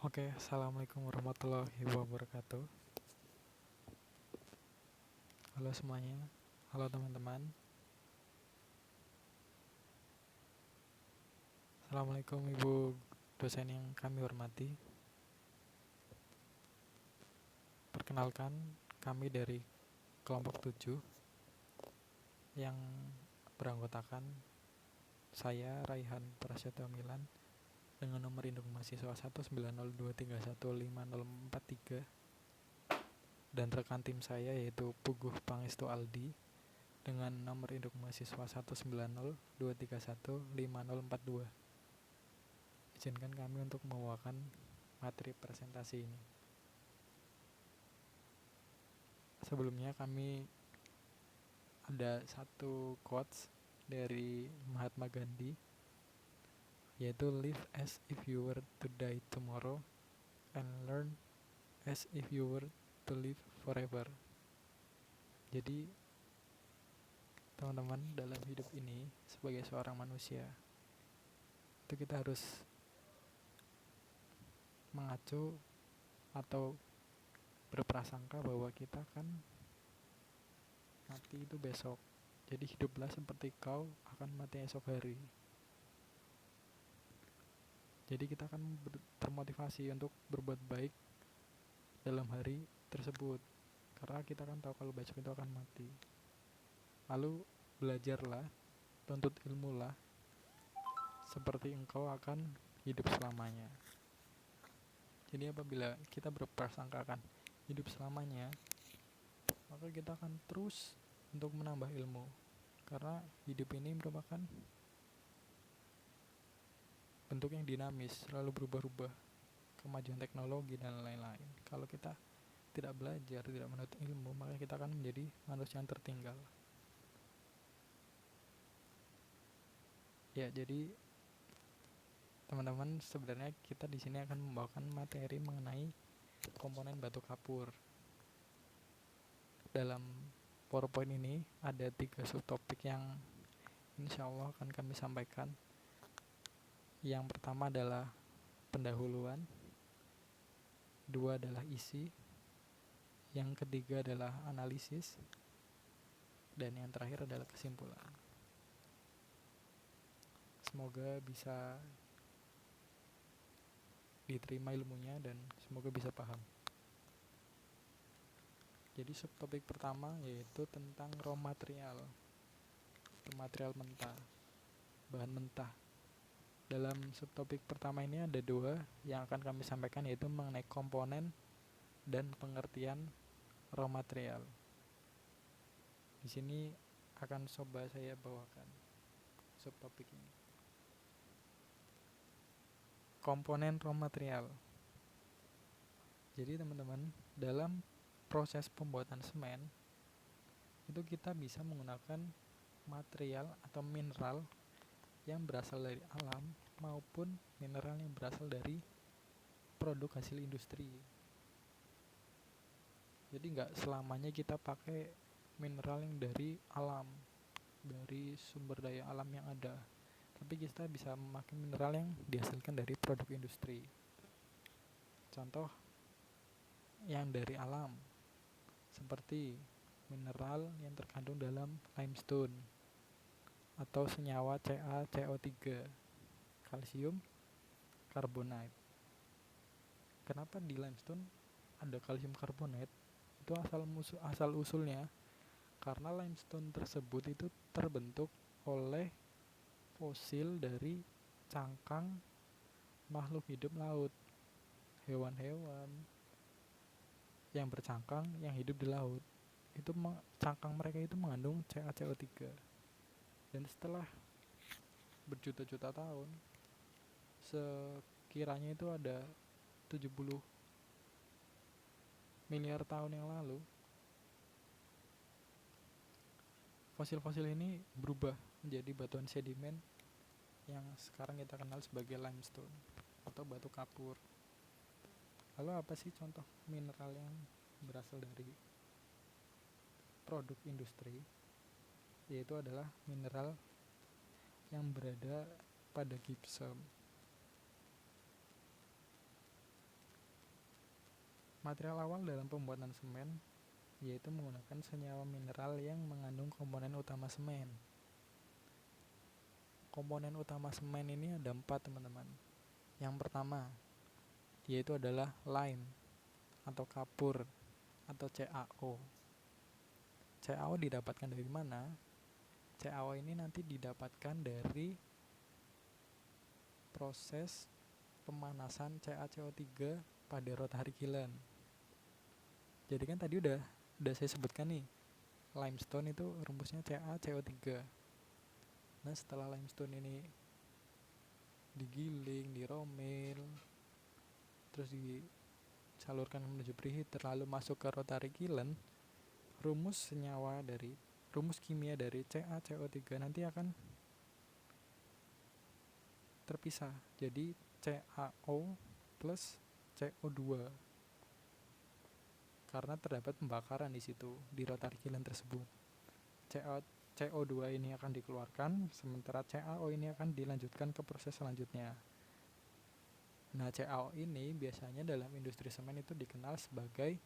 Oke, assalamualaikum warahmatullahi wabarakatuh. Halo semuanya, halo teman-teman. Assalamualaikum ibu dosen yang kami hormati. Perkenalkan, kami dari kelompok 7 yang beranggotakan saya Raihan Prasetyo Milan dengan nomor induk mahasiswa 190231504 dan rekan tim saya yaitu Puguh Pangestu Aldi dengan nomor induk mahasiswa 190231504. Izinkan kami untuk membawakan materi presentasi ini. Sebelumnya kami ada satu quotes dari Mahatma Gandhi, yaitu live as if you were to die tomorrow and learn as if you were to live forever. Jadi teman-teman, dalam hidup ini sebagai seorang manusia itu kita harus mengacu atau berprasangka bahwa kita kan mati itu besok. Jadi hiduplah seperti kau akan mati esok hari. Jadi kita akan termotivasi untuk berbuat baik dalam hari tersebut, karena kita kan tahu kalau besok itu akan mati. Lalu belajarlah, tuntut ilmulah, seperti engkau akan hidup selamanya. Jadi apabila kita berprasangka akan hidup selamanya, maka kita akan terus untuk menambah ilmu, karena hidup ini merupakan bentuk yang dinamis, selalu berubah-ubah, kemajuan teknologi dan lain-lain. Kalau kita tidak belajar, tidak menuntut ilmu, maka kita akan menjadi manusia yang tertinggal. Ya, jadi teman-teman, sebenarnya kita di sini akan membawakan materi mengenai komponen batu kapur. Dalam PowerPoint ini ada 3 subtopik yang insya Allah akan kami sampaikan. Yang pertama adalah pendahuluan, 2 adalah isi, yang ketiga adalah analisis, dan yang terakhir adalah kesimpulan. Semoga bisa diterima ilmunya dan semoga bisa paham. Jadi subtopik pertama yaitu tentang raw material mentah, bahan mentah. Dalam subtopik pertama ini ada 2 yang akan kami sampaikan, yaitu mengenai komponen dan pengertian raw material. Di sini akan coba saya bawakan subtopik ini. Komponen raw material. Jadi teman-teman, dalam proses pembuatan semen itu kita bisa menggunakan material atau mineral yang berasal dari alam maupun mineral yang berasal dari produk hasil industri. Jadi nggak selamanya kita pakai mineral yang dari alam, dari sumber daya alam yang ada, tapi kita bisa memakai mineral yang dihasilkan dari produk industri. Contoh yang dari alam seperti mineral yang terkandung dalam limestone atau senyawa CaCO3, kalsium karbonat. Kenapa di limestone ada kalsium karbonat? Itu asal usulnya karena limestone tersebut itu terbentuk oleh fosil dari cangkang makhluk hidup laut, hewan-hewan yang bercangkang yang hidup di laut. Itu cangkang mereka itu mengandung CaCO3. Dan setelah berjuta-juta tahun, sekiranya itu ada 70 miliar tahun yang lalu, fosil-fosil ini berubah menjadi batuan sedimen yang sekarang kita kenal sebagai limestone atau batu kapur. Lalu apa sih contoh mineral yang berasal dari produk industri? Yaitu adalah mineral yang berada pada gypsum. Material awal dalam pembuatan semen yaitu menggunakan senyawa mineral yang mengandung komponen utama semen. Komponen utama semen ini ada 4, teman-teman. Yang pertama yaitu adalah lime atau kapur atau CaO. CaO didapatkan dari mana? CaO ini nanti didapatkan dari proses pemanasan CaCO3 pada rotary kiln. Jadi kan tadi udah saya sebutkan nih, limestone itu rumusnya CaCO3. Nah, setelah limestone ini digiling, diromil, terus disalurkan menuju preheater lalu masuk ke rotary kiln, rumus kimia dari CaCO3 nanti akan terpisah jadi CaO plus CO2 karena terdapat pembakaran di situ di rotary kiln tersebut. CO2 ini akan dikeluarkan, sementara CaO ini akan dilanjutkan ke proses selanjutnya. Nah, CaO ini biasanya dalam industri semen itu dikenal sebagai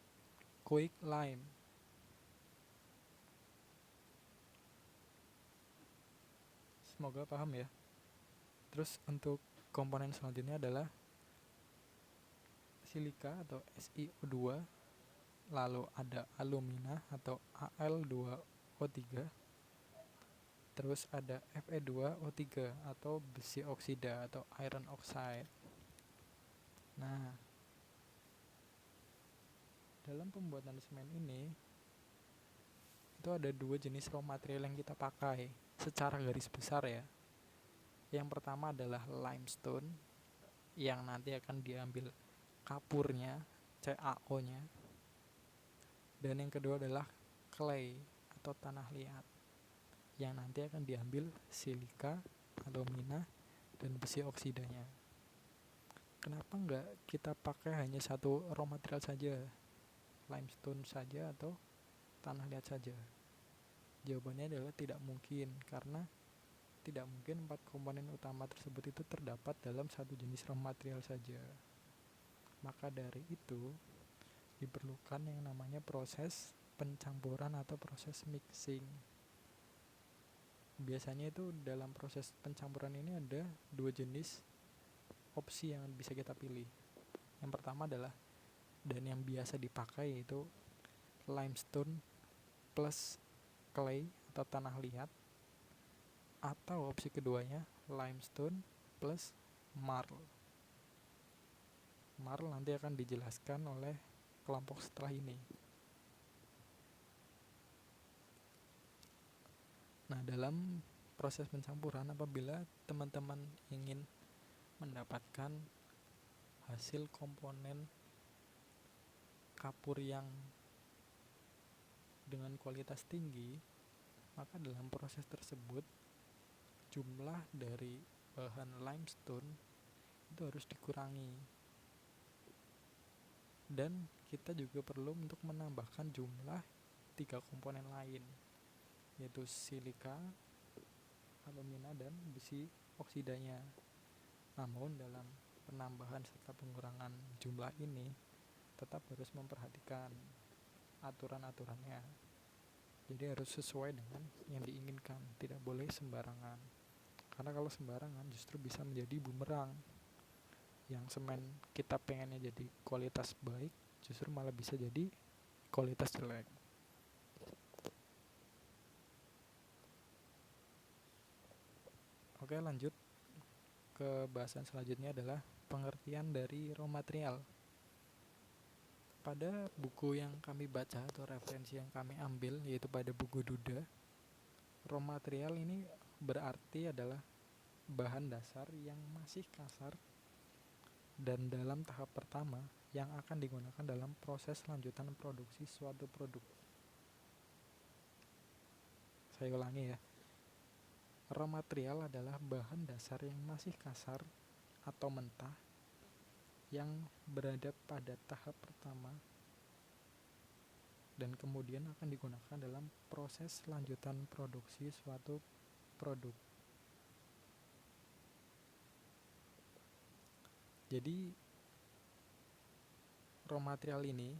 quick lime. Semoga paham ya. Terus untuk komponen selanjutnya adalah silika atau SiO2, lalu ada alumina atau Al2O3, terus ada Fe2O3 atau besi oksida atau iron oxide. Nah, dalam pembuatan semen ini itu ada 2 jenis raw material yang kita pakai secara garis besar ya. Yang pertama adalah limestone yang nanti akan diambil kapurnya, CaO-nya. Dan yang kedua adalah clay atau tanah liat yang nanti akan diambil silika, alumina, dan besi oksidanya. Kenapa enggak kita pakai hanya satu raw material saja, limestone saja atau tanah liat saja? Jawabannya adalah tidak mungkin, karena tidak mungkin 4 komponen utama tersebut itu terdapat dalam satu jenis raw material saja. Maka dari itu diperlukan yang namanya proses pencampuran atau proses mixing. Biasanya itu dalam proses pencampuran ini ada 2 jenis opsi yang bisa kita pilih. Yang pertama adalah, dan yang biasa dipakai, yaitu limestone plus clay atau tanah liat, atau opsi keduanya limestone plus marl. Marl nanti akan dijelaskan oleh kelompok setelah ini. Nah, dalam proses pencampuran, apabila teman-teman ingin mendapatkan hasil komponen kapur yang dengan kualitas tinggi, maka dalam proses tersebut jumlah dari bahan limestone itu harus dikurangi, dan kita juga perlu untuk menambahkan jumlah 3 komponen lain, yaitu silika, alumina, dan besi oksidanya. Namun dalam penambahan serta pengurangan jumlah ini tetap harus memperhatikan aturan-aturannya. Jadi harus sesuai dengan yang diinginkan, tidak boleh sembarangan. Karena kalau sembarangan justru bisa menjadi bumerang. Yang semen kita pengennya jadi kualitas baik, justru malah bisa jadi kualitas jelek. Oke, lanjut ke bahasan selanjutnya adalah pengertian dari raw material. Pada buku yang kami baca atau referensi yang kami ambil, yaitu pada buku Duda, raw material ini berarti adalah bahan dasar yang masih kasar dan dalam tahap pertama yang akan digunakan dalam proses lanjutan produksi suatu produk. Saya ulangi ya. Raw material adalah bahan dasar yang masih kasar atau mentah yang berada pada tahap pertama dan kemudian akan digunakan dalam proses lanjutan produksi suatu produk. Jadi raw material ini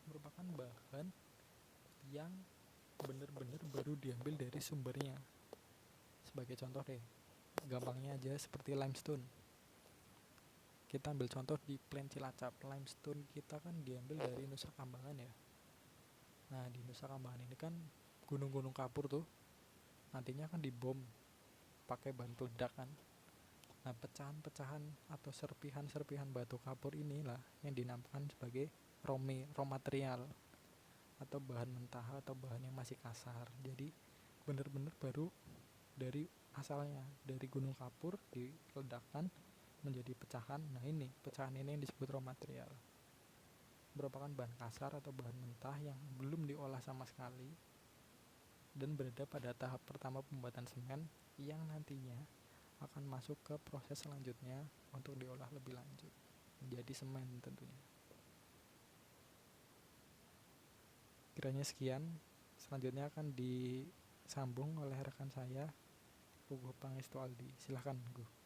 merupakan bahan yang benar-benar baru diambil dari sumbernya. Sebagai contoh deh, gampangnya aja seperti limestone. Kita ambil contoh di Plen Cilacap. Limestone kita kan diambil dari Nusa Kambangan ya. Nah, di Nusa Kambangan ini kan gunung-gunung kapur tuh, nantinya kan dibom pakai bahan peledak kan. Nah, pecahan-pecahan atau serpihan-serpihan batu kapur inilah yang dinamakan sebagai raw material atau bahan mentah atau bahan yang masih kasar. Jadi benar-benar baru dari asalnya, dari gunung kapur diledakkan menjadi pecahan. Nah, ini pecahan ini yang disebut raw material. Merupakan bahan kasar atau bahan mentah yang belum diolah sama sekali dan berada pada tahap pertama pembuatan semen yang nantinya akan masuk ke proses selanjutnya untuk diolah lebih lanjut menjadi semen tentunya. Kiranya sekian, selanjutnya akan disambung oleh rekan saya, Puguh Pangestu Aldi. Silahkan, Gu.